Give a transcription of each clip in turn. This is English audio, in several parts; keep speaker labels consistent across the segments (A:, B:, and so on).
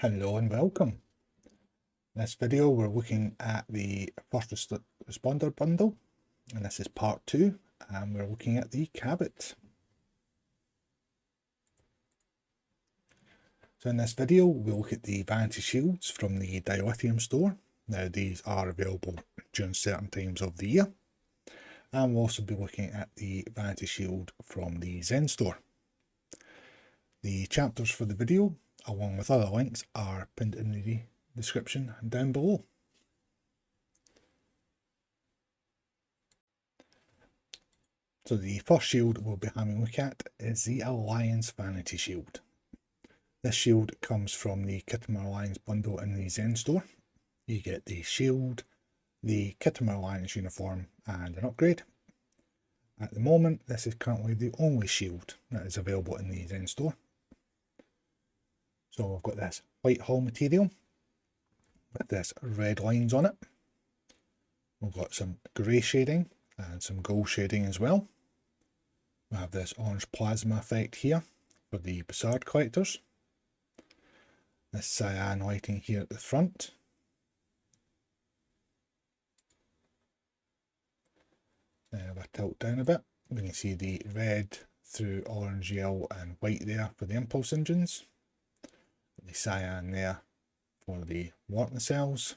A: Hello and welcome. In this video we're looking at the first responder bundle, and this is part 2, and we're looking at the Cabot. So in this video we'll look at the Vanity shields from the Dilithium store. Now these are available during certain times of the year, and we'll also be looking at the Vanity shield from the Zen store. The chapters for the video, along with other links, are pinned in the description down below. So the first shield we'll be having a look at is the Alliance Vanity shield. This shield comes from the Kittimer Alliance bundle in the Zen store. You get the shield, the Kittimer Alliance uniform and an upgrade. At the moment this is currently the only shield that is available in the Zen store. So we've got this white hull material with this red lines on it. We've got some grey shading and some gold shading as well. We have this orange plasma effect here for the Bessard collectors. This cyan lighting here at the front. If I tilt down a bit, we can see the red through orange, yellow and white there for the impulse engines. The cyan there for the warp nacelles,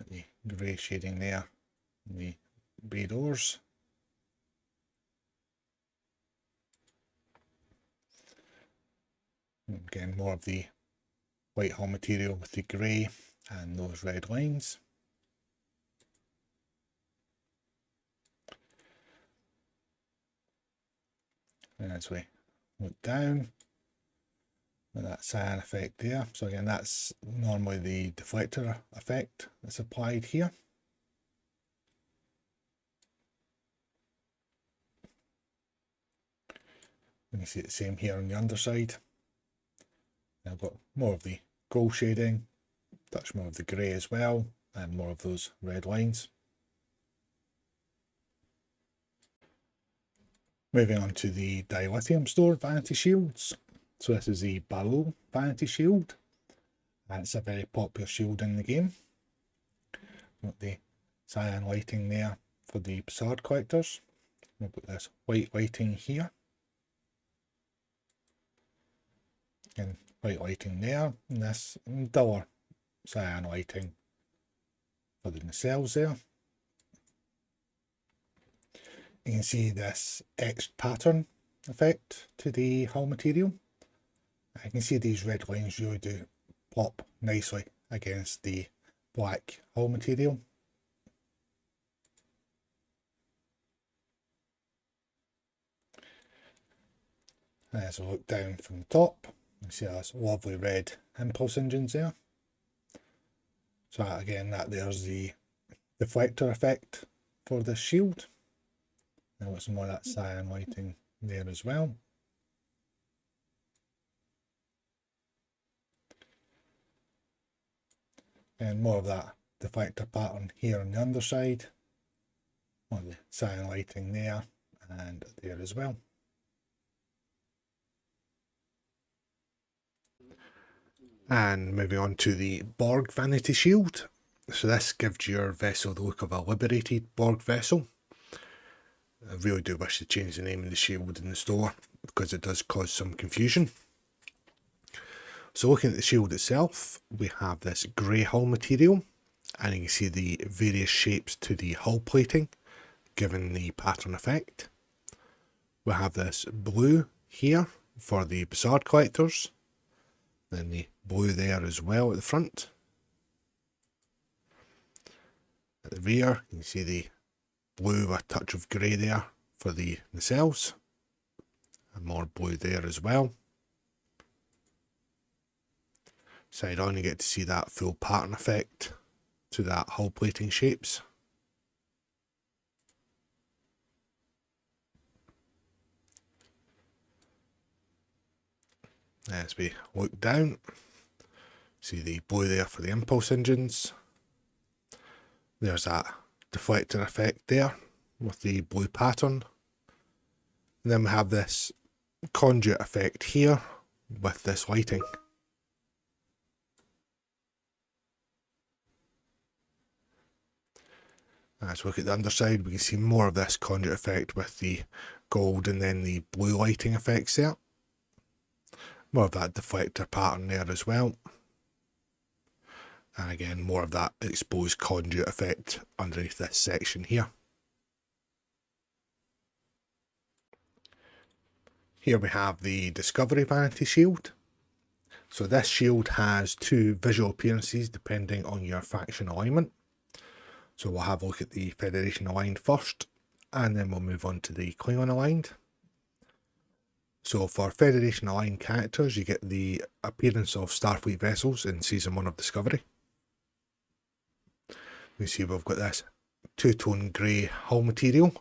A: the grey shading there, the bay doors, and again more of the white hull material with the grey and those red lines. And as we look down, with that cyan effect there. So again, that's normally the deflector effect that's applied here. You can see the same here on the underside. I've got more of the gold shading, touch more of the grey as well, and more of those red lines. Moving on to the Dilithium store Vanity shields. So this is the Barrel Vanity shield, and it's a very popular shield in the game. Got the cyan lighting there for the Bessard collectors. We've got this white lighting here, and white lighting there, and this duller cyan lighting for the nacelles there. You can see this etched pattern effect to the hull material. I can see these red lines really do pop nicely against the black hull material. And as I look down from the top, you see those lovely red impulse engines there. So again, there's the deflector effect for this shield. Now got some more of that cyan lighting there as well. And more of that deflector pattern here on the underside. More of the cyan lighting there and there as well. And moving on to the Borg Vanity shield. So this gives your vessel the look of a liberated Borg vessel. I really do wish to change the name of the shield in the store because it does cause some confusion. So looking at the shield itself, we have this grey hull material, and you can see the various shapes to the hull plating given the pattern effect. We have this blue here for the Bessard collectors, then the blue there as well at the front. At the rear you can see the blue with a touch of grey there for the nacelles, and more blue there as well. Side on you get to see that full pattern effect to that hull plating shapes. As we look down, see the blue there for the impulse engines. There's that deflector effect there with the blue pattern. And then we have this conduit effect here with this lighting. As we look at the underside, we can see more of this conduit effect with the gold and then the blue lighting effects there. More of that deflector pattern there as well. And again, more of that exposed conduit effect underneath this section here. Here we have the Discovery Vanity Shield. So this shield has two visual appearances depending on your faction alignment. So we'll have a look at the Federation aligned first, and then we'll move on to the Klingon aligned. So for Federation aligned characters, you get the appearance of Starfleet vessels in Season 1 of Discovery. You see we've got this two-tone grey hull material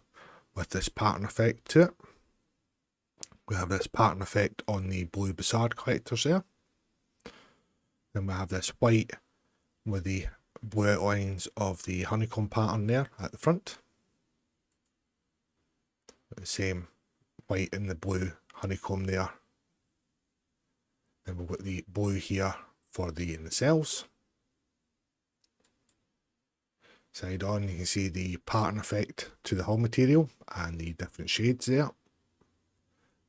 A: with this pattern effect to it. We have this pattern effect on the blue Bussard collectors there. Then we have this white with the blue outlines of the honeycomb pattern there at the front. The same white and the blue honeycomb there. Then we've got the blue here for the nacelles. Side on, you can see the pattern effect to the hull material and the different shades there.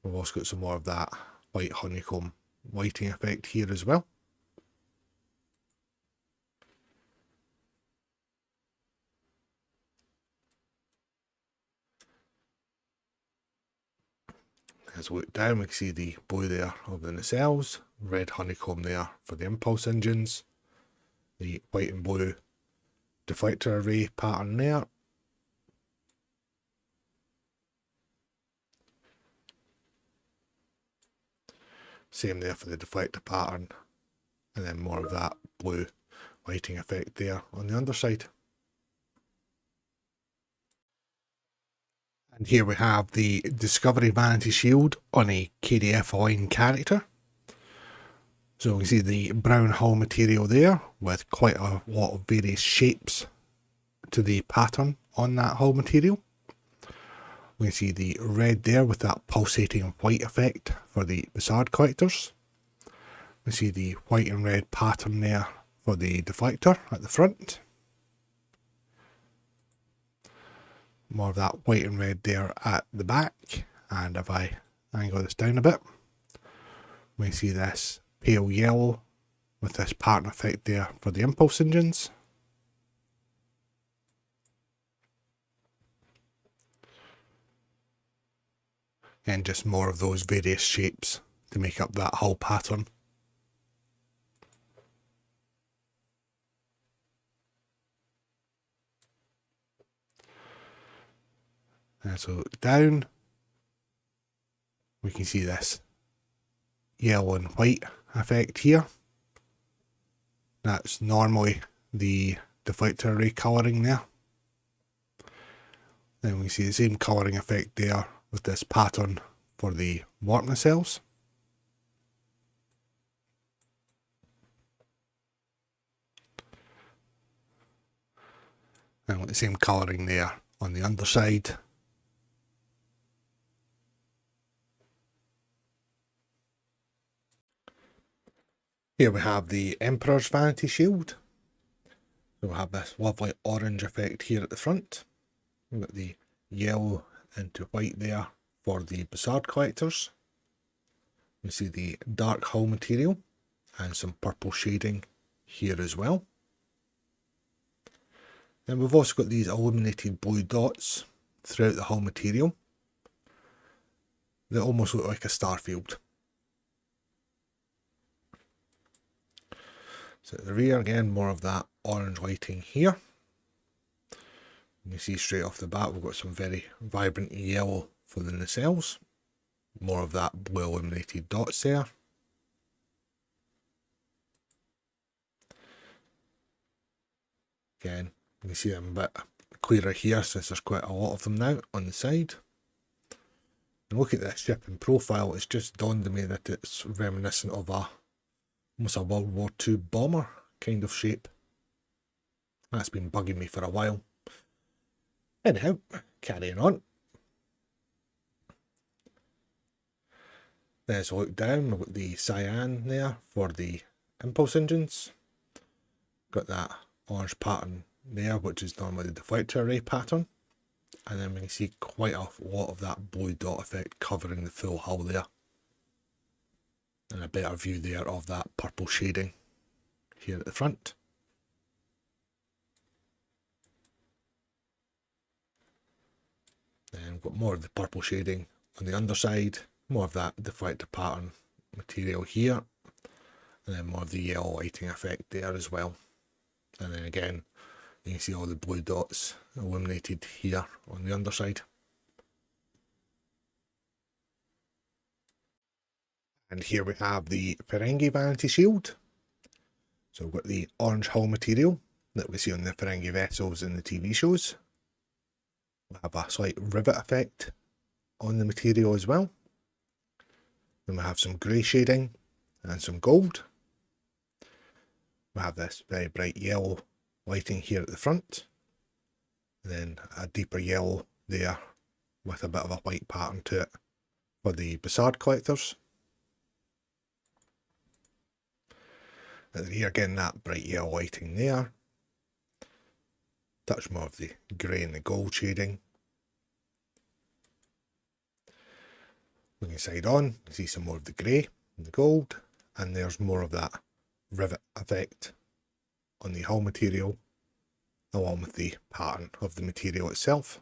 A: We've also got some more of that white honeycomb lighting effect here as well. As we look down, we can see the blue there of the nacelles, red honeycomb there for the impulse engines, the white and blue deflector array pattern there. Same there for the deflector pattern, and then more of that blue lighting effect there on the underside. And here we have the Discovery Vanity Shield on a KDF aligned character. So we can see the brown hull material there with quite a lot of various shapes to the pattern on that hull material. We can see the red there with that pulsating white effect for the Bussard collectors. We see the white and red pattern there for the deflector at the front. More of that white and red there at the back. And if I angle this down a bit, we see this pale yellow with this pattern effect there for the impulse engines. And just more of those various shapes to make up that hull pattern. And so look down, we can see this yellow and white effect here. That's normally the deflector array colouring there. Then we see the same colouring effect there with this pattern for the warp nacelles. And with the same colouring there on the underside. Here we have the Emperor's Vanity Shield. So we have this lovely orange effect here at the front. We've got the yellow into white there for the Bussard collectors. We see the dark hull material and some purple shading here as well. Then we've also got these illuminated blue dots throughout the hull material that almost look like a star field. So at the rear, again, more of that orange lighting here. You can see straight off the bat we've got some very vibrant yellow for the nacelles. More of that blue illuminated dots there. Again, you can see them a bit clearer here since there's quite a lot of them now on the side. And look at this ship in profile, it's just dawned on me that it's reminiscent of almost a World War II bomber kind of shape. That's been bugging me for a while. Anyhow, carrying on. There's a look down, we've got the cyan there for the impulse engines. Got that orange pattern there, which is normally the deflector array pattern. And then we can see quite a lot of that blue dot effect covering the full hull there. And a better view there of that purple shading here at the front. Then we've got more of the purple shading on the underside, more of that deflector pattern material here, and then more of the yellow lighting effect there as well. And then again, you can see all the blue dots illuminated here on the underside. And here we have the Ferengi Vanity Shield. So we've got the orange hull material that we see on the Ferengi vessels in the TV shows. We have a slight rivet effect on the material as well. Then we have some grey shading and some gold. We have this very bright yellow lighting here at the front. And then a deeper yellow there with a bit of a white pattern to it for the Zhat collectors. And then here again, that bright yellow lighting there. Touch more of the grey and the gold shading. Looking side on, you see some more of the grey and the gold, and there's more of that rivet effect on the hull material, along with the pattern of the material itself.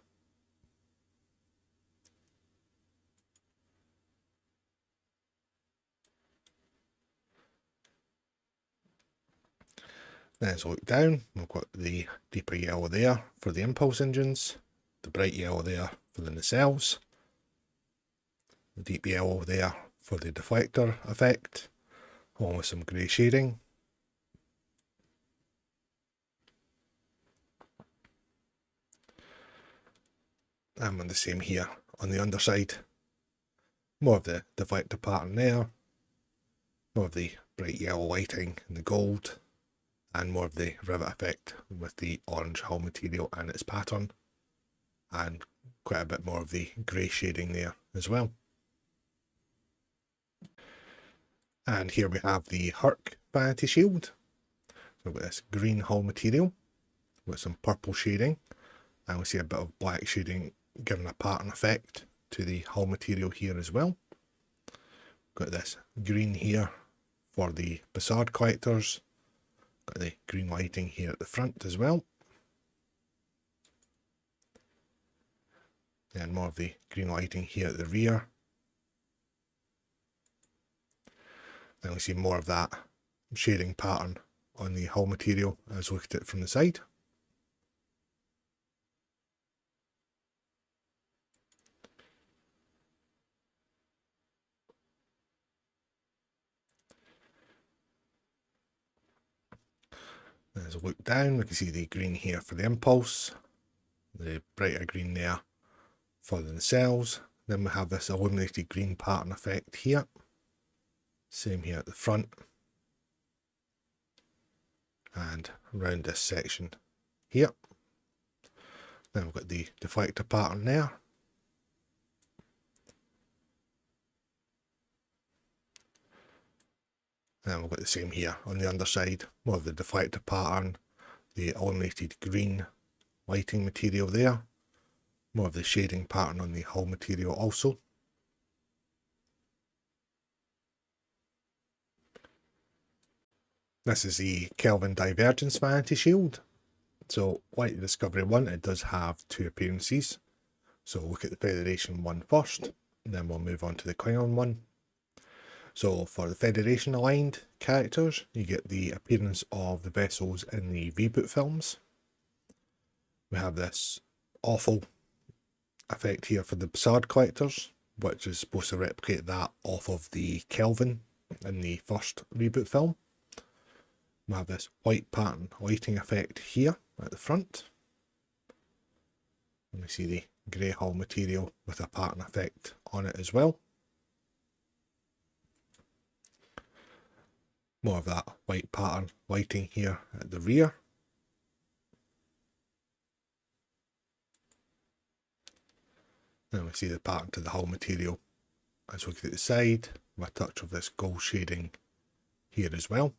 A: Then as we look down, we've got the deeper yellow there for the impulse engines, the bright yellow there for the nacelles, the deep yellow there for the deflector effect, along with some grey shading. And the same here on the underside. More of the deflector pattern there, more of the bright yellow lighting and the gold, and more of the rivet effect with the orange hull material and its pattern, and quite a bit more of the grey shading there as well. And here we have the Hur'q Vanity Shield. So we've got this green hull material with some purple shading, and we see a bit of black shading giving a pattern effect to the hull material here as well. We've got this green here for the Zhat collectors. Got the green lighting here at the front as well. And more of the green lighting here at the rear. Then we see more of that shading pattern on the hull material as we look at it from the side. As we look down, we can see the green here for the impulse, the brighter green there for the nacelles. Then we have this illuminated green pattern effect here. Same here at the front. And around this section here. Then we've got the deflector pattern there. And we've got the same here on the underside, more of the deflector pattern, the illuminated green lighting material there, more of the shading pattern on the hull material also. This is the Kelvin Divergence Vanity Shield. So, like the Discovery one, it does have two appearances. So we'll look at the Federation one first, and then we'll move on to the Klingon one. So for the Federation aligned characters, you get the appearance of the vessels in the reboot films. We have this awful effect here for the Zhat collectors, which is supposed to replicate that off of the Kelvin in the first reboot film. We have this white pattern lighting effect here at the front. And we see the grey hull material with a pattern effect on it as well. More of that white pattern lighting here at the rear. Then we see the pattern to the hull material as we get to the side, with a touch of this gold shading here as well.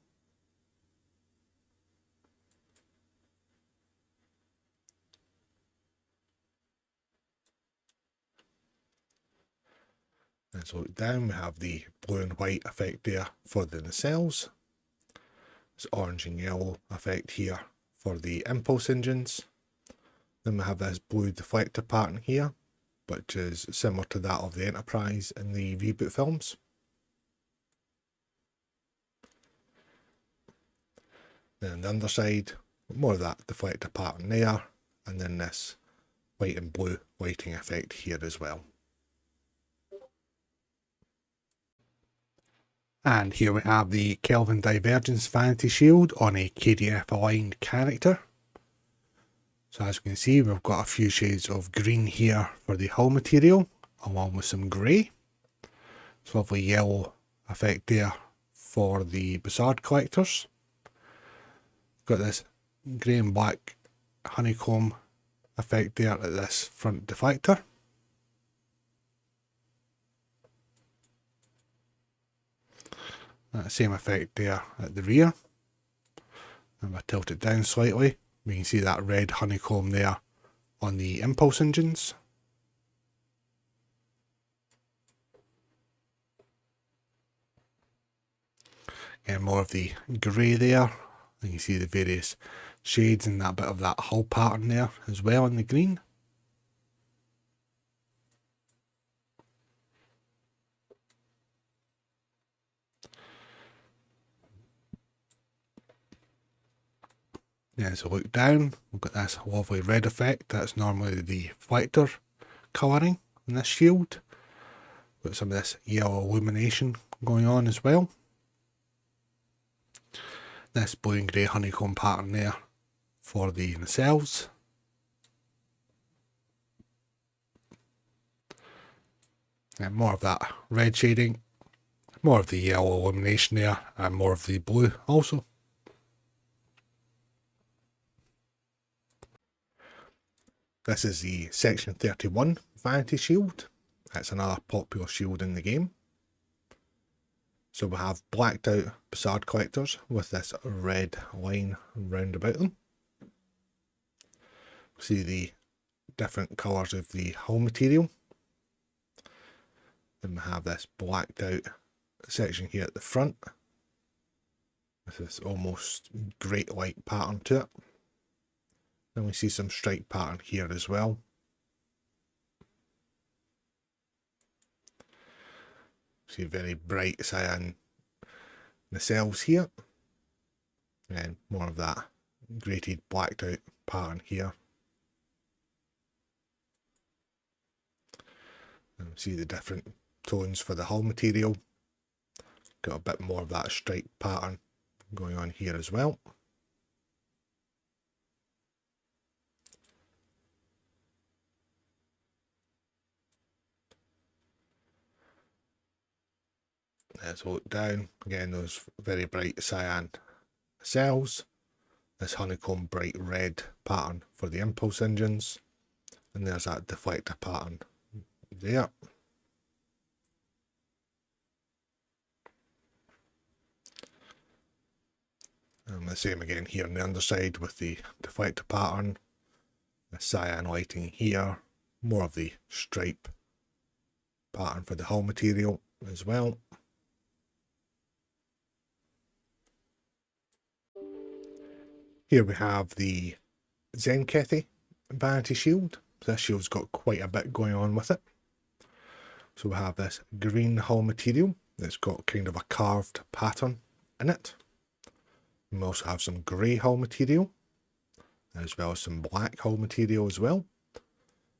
A: Let's look down, we have the blue and white effect there for the nacelles. This orange and yellow effect here for the impulse engines. Then we have this blue deflector pattern here, which is similar to that of the Enterprise in the reboot films. Then on the underside, more of that deflector pattern there, and then this white and blue lighting effect here as well. And here we have the Kelvin Divergence Vanity Shield on a KDF aligned character. So as you can see, we've got a few shades of green here for the hull material, along with some grey. It's lovely yellow effect there for the Bussard collectors. Got this grey and black honeycomb effect there at this front deflector. That same effect there at the rear. And if I tilt it down slightly, we can see that red honeycomb there on the impulse engines. Again, more of the grey there. And you see the various shades and that bit of that hull pattern there as well in the green. Yeah, so look down, we've got this lovely red effect. That's normally the deflector colouring in this shield. Got some of this yellow illumination going on as well. This blue and grey honeycomb pattern there for the nacelles. And more of that red shading, more of the yellow illumination there, and more of the blue also. This is the Section 31 Vanity Shield. That's another popular shield in the game. So we have blacked out Bussard collectors with this red line round about them. See the different colours of the hull material. Then we have this blacked out section here at the front with this almost great light pattern to it. Then we see some stripe pattern here as well. See very bright cyan nacelles here. And more of that grated blacked out pattern here. And see the different tones for the hull material. Got a bit more of that stripe pattern going on here as well. Let's look down, again those very bright cyan cells, this honeycomb bright red pattern for the impulse engines, and there's that deflector pattern there. And the same again here on the underside with the deflector pattern, the cyan lighting here, more of the stripe pattern for the hull material as well. Here we have the Tzenkethi Vanity Shield. This shield's got quite a bit going on with it. So we have this green hull material that's got kind of a carved pattern in it. We also have some grey hull material, as well as some black hull material as well.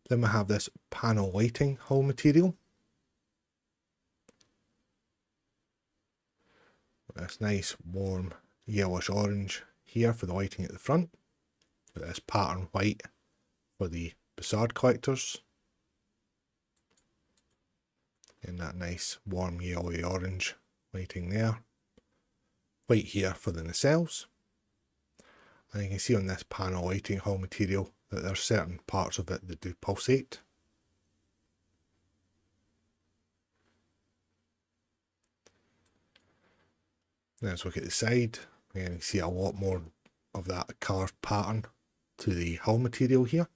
A: Then we have this panel lighting hull material. This nice warm yellowish orange here for the lighting at the front, with this pattern white for the Bussard collectors, and that nice warm yellowy orange lighting there. White here for the nacelles, and you can see on this panel lighting hull material that there are certain parts of it that do pulsate. Let's look at the side. Again, you can see a lot more of that carved pattern to the hull material here.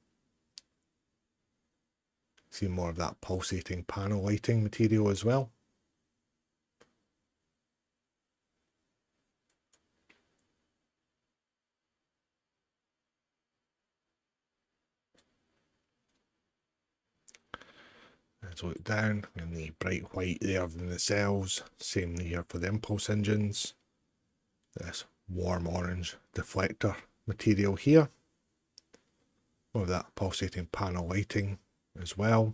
A: See more of that pulsating panel lighting material as well. Let's look down, and the bright white there in the cells. Same here for the impulse engines. This warm orange deflector material here. More of that pulsating panel lighting as well.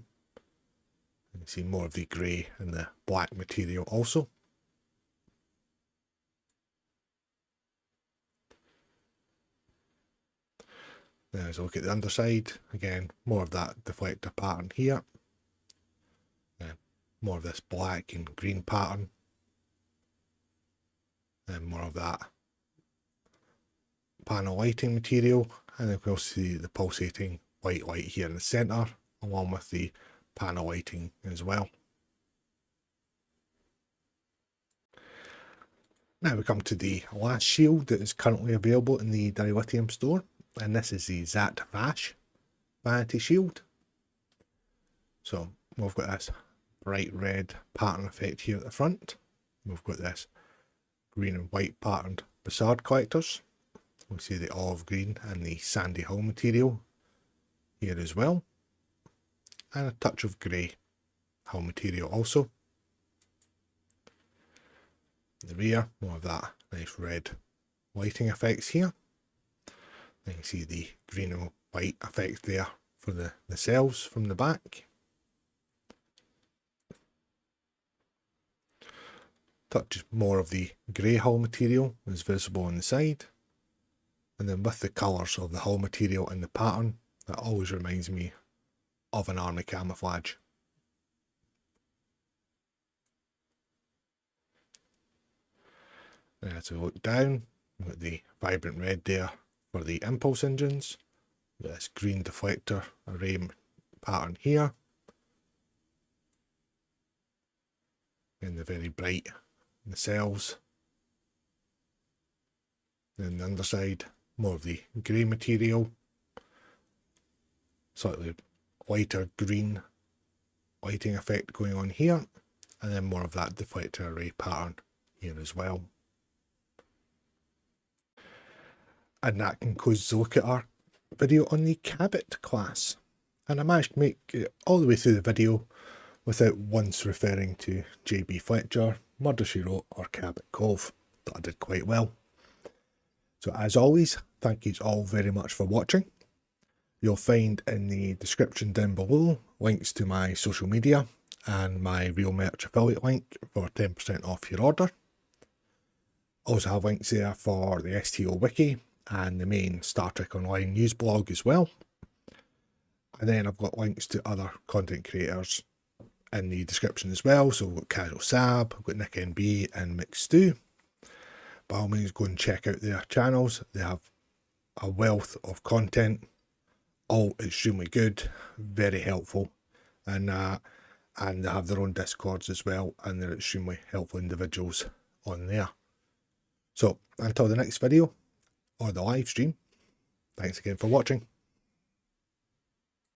A: You can see more of the grey and the black material also. Now as I look at the underside, again, more of that deflector pattern here. More of this black and green pattern. And more of that panel lighting material. And then we also see the pulsating white light here in the centre, along with the panel lighting as well. Now we come to the last shield that is currently available in the Dilithium store, and this is the Zhat Vash Vanity shield. So we've got this bright red pattern effect here at the front. We've got this green and white patterned Bassard collectors. We see the olive green and the sandy hull material here as well, and a touch of grey hull material also. In the rear, more of that nice red lighting effects here. Then you see the green and white effect there for the cells from the back. Touch more of the grey hull material is visible on the side. And then with the colours of the hull material and the pattern, that always reminds me of an army camouflage. And as we look down, we've got the vibrant red there for the impulse engines. This green deflector array pattern here. And the very bright in the cells. Then the underside, more of the grey material, slightly lighter green lighting effect going on here, and then more of that deflector array pattern here as well. And that concludes the look at our video on the Cabot class. And I managed to make it all the way through the video without once referring to J.B. Fletcher, Murder She Wrote, or Cabot Cove. Thought I did quite well. So as always, thank you all very much for watching. You'll find in the description down below links to my social media and my Real Merch affiliate link for 10% off your order. Also have links there for the STO wiki and the main Star Trek Online news blog as well. And then I've got links to other content creators in the description as well. So we've got Casual Sab, we've got Nick NB and Mix Stew. By all means, go and check out their channels. They have a wealth of content, all extremely good, very helpful, and they have their own Discords as well, and they're extremely helpful individuals on there. So until the next video or the live stream, thanks again for watching.